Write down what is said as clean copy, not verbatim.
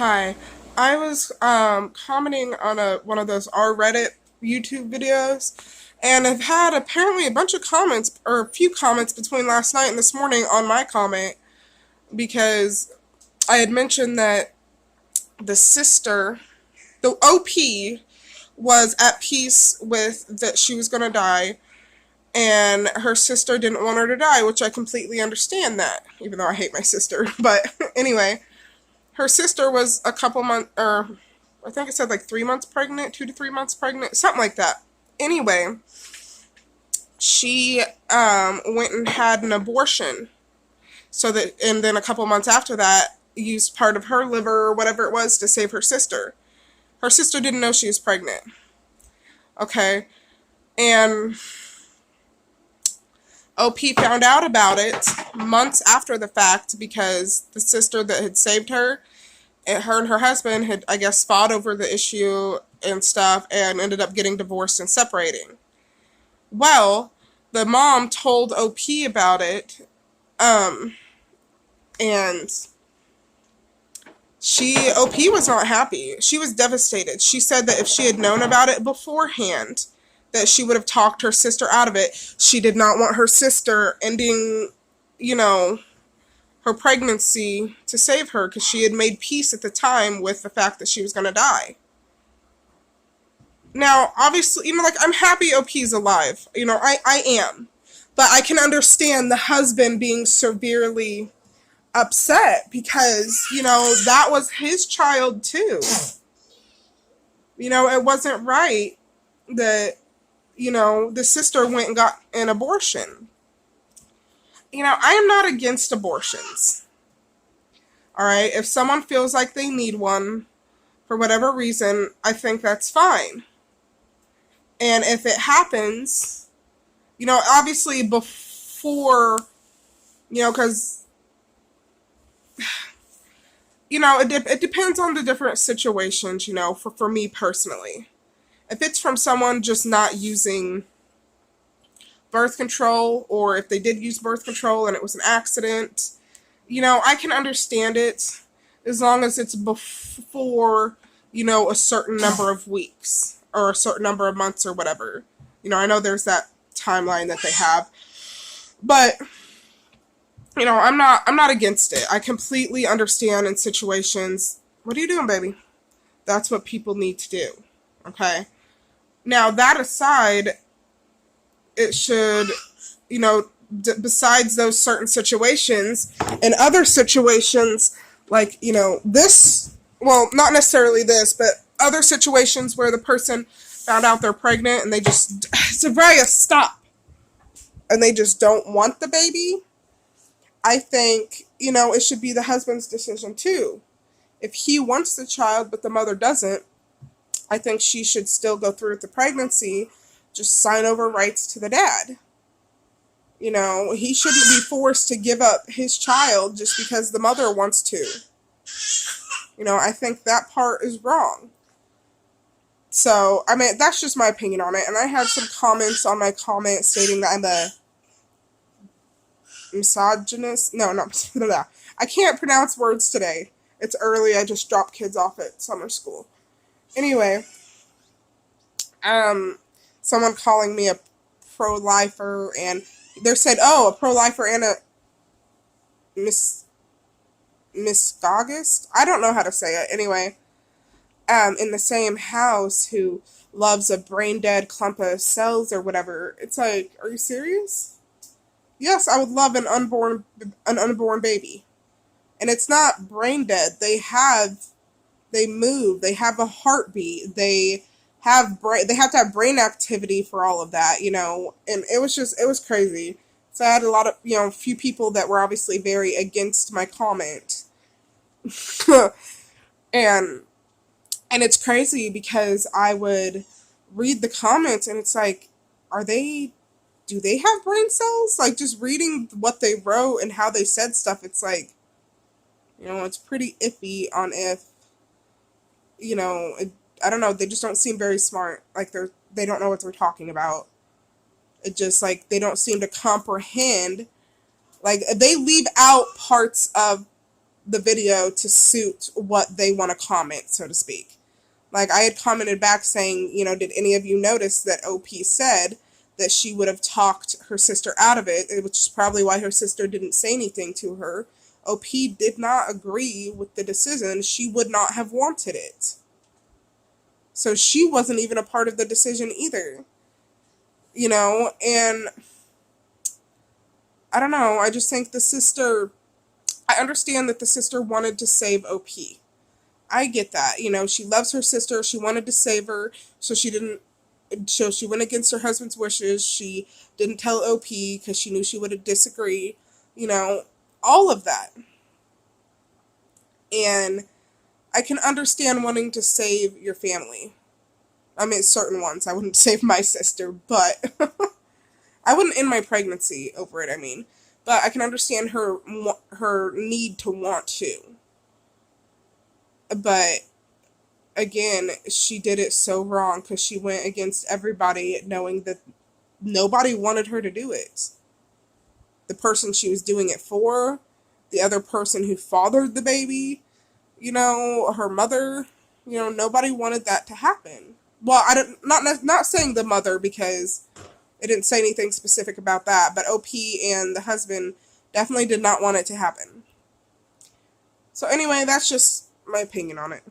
Hi. I was commenting on one of those R Reddit YouTube videos, and I've had apparently a bunch of comments or a few comments between last night and this morning on my comment because I had mentioned that the sister, the OP, was at peace with that she was going to die, and her sister didn't want her to die, which I completely understand that, even though I hate my sister. But anyway, her sister was a couple months, or I think it said like 3 months pregnant, 2 to 3 months pregnant, something like that. Anyway, she went and had an abortion. So that, and then a couple months after that, used part of her liver or whatever it was to save her sister. Her sister didn't know she was pregnant. Okay, and OP found out about it months after the fact because the sister that had saved her, and her husband had, I guess, fought over the issue and stuff and ended up getting divorced and separating. Well, the mom told OP about it, and OP was not happy. She was devastated. She said that if she had known about it beforehand, that she would have talked her sister out of it. She did not want her sister ending, you know, her pregnancy to save her because she had made peace at the time with the fact that she was going to die. Now, obviously, like, I'm happy OP's alive. I am. But I can understand the husband being severely upset because, that was his child too. It wasn't right that, the sister went and got an abortion. I am not against abortions. All right? If someone feels like they need one for whatever reason, I think that's fine. And if it happens, obviously before, because, it depends on the different situations, for me personally. If it's from someone just not using birth control, or if they did use birth control and it was an accident, I can understand it as long as it's before, a certain number of weeks or a certain number of months or whatever. I know there's that timeline that they have, but I'm not against it. I completely understand in situations. What are you doing, baby? That's what people need to do. Okay. Now, that aside, it should, besides those certain situations, and other situations, like, this, well, not necessarily this, but other situations where the person found out they're pregnant and they just, Sabrina, stop, and they just don't want the baby, I think, it should be the husband's decision too. If he wants the child but the mother doesn't, I think she should still go through with the pregnancy, just sign over rights to the dad. He shouldn't be forced to give up his child just because the mother wants to. I think that part is wrong. So, I mean, that's just my opinion on it. And I had some comments on my comment stating that I'm a misogynist. No, not I can't pronounce words today. It's early. I just dropped kids off at summer school. Anyway, someone calling me a pro-lifer, and they said, oh, a pro-lifer and a misogynist? I don't know how to say it. Anyway, in the same house who loves a brain-dead clump of cells or whatever. It's like, are you serious? Yes, I would love an unborn baby. And it's not brain-dead. They move, they have a heartbeat, they have to have brain activity for all of that, and it was crazy. So I had a lot of, a few people that were obviously very against my comment. and it's crazy because I would read the comments and it's like, do they have brain cells? Like, just reading what they wrote and how they said stuff, it's like, it's pretty iffy on if, I don't know, they just don't seem very smart. Like, they don't know what they're talking about. It just, like, they don't seem to comprehend. Like, they leave out parts of the video to suit what they want to comment, so to speak. Like, I had commented back saying, did any of you notice that OP said that she would have talked her sister out of it, which is probably why her sister didn't say anything to her. OP did not agree with the decision. She would not have wanted it. So she wasn't even a part of the decision either. And I don't know, I just think I understand that the sister wanted to save OP. I get that. She loves her sister. She wanted to save her, so she went against her husband's wishes. She didn't tell OP because she knew she would disagree. All of that. And I can understand wanting to save your family. I mean, certain ones. I wouldn't save my sister, but I wouldn't end my pregnancy over it, I mean. But I can understand her need to want to. But again, she did it so wrong because she went against everybody knowing that nobody wanted her to do it. The person she was doing it for, the other person who fathered the baby, her mother, nobody wanted that to happen. Well, not saying the mother because it didn't say anything specific about that, but OP and the husband definitely did not want it to happen. So anyway, that's just my opinion on it.